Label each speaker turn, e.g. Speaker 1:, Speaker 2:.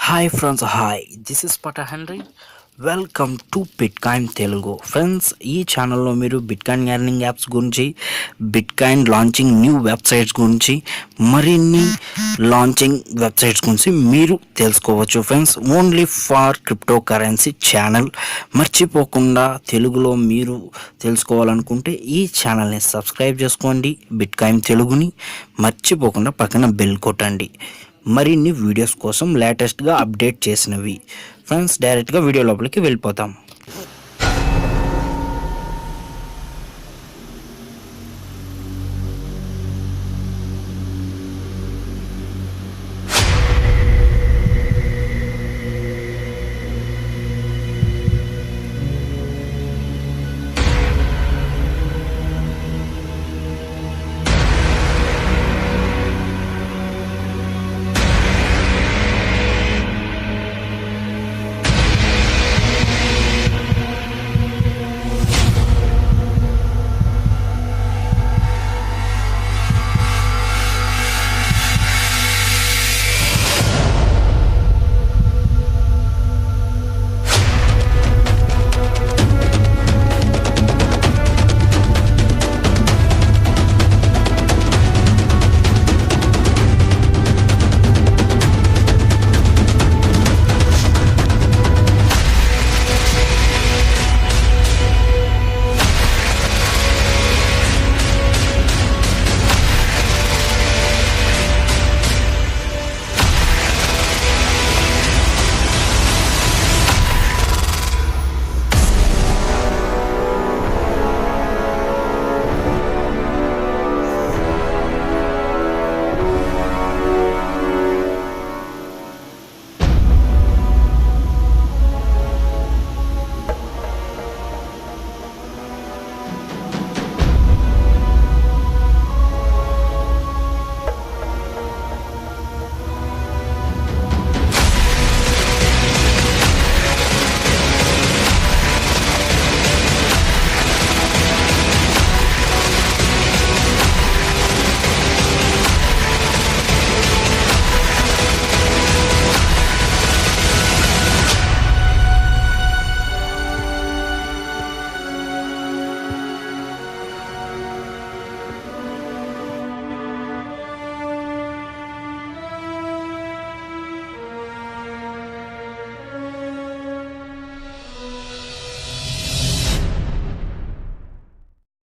Speaker 1: Hi friends, hi, this is పట Henry. Welcome to bitcoin Telugu. Friends, ఈ ఛానల్లో మీరు బిట్కాయిన్ ఎర్నింగ్ యాప్స్ గురించి, బిట్కాయిన్ లాంచింగ్ న్యూ వెబ్సైట్స్ గురించి, మరిన్ని లాంచింగ్ వెబ్సైట్స్ గురించి మీరు తెలుసుకోవచ్చు. Friends, only for crypto currency channel. మర్చిపోకుండా తెలుగులో మీరు తెలుసుకోవాలనుకుంటే ఈ ఛానల్ని సబ్స్క్రైబ్ చేసుకోండి, బిట్కాయిన్ తెలుగుని. మర్చిపోకుండా పక్కన బెల్ కొట్టండి మరిన్ని వీడియోస్ కోసం, లేటెస్ట్గా అప్డేట్ చేసినవి. ఫ్రెండ్స్, డైరెక్ట్గా వీడియో లోపలికి వెళ్ళిపోతాం.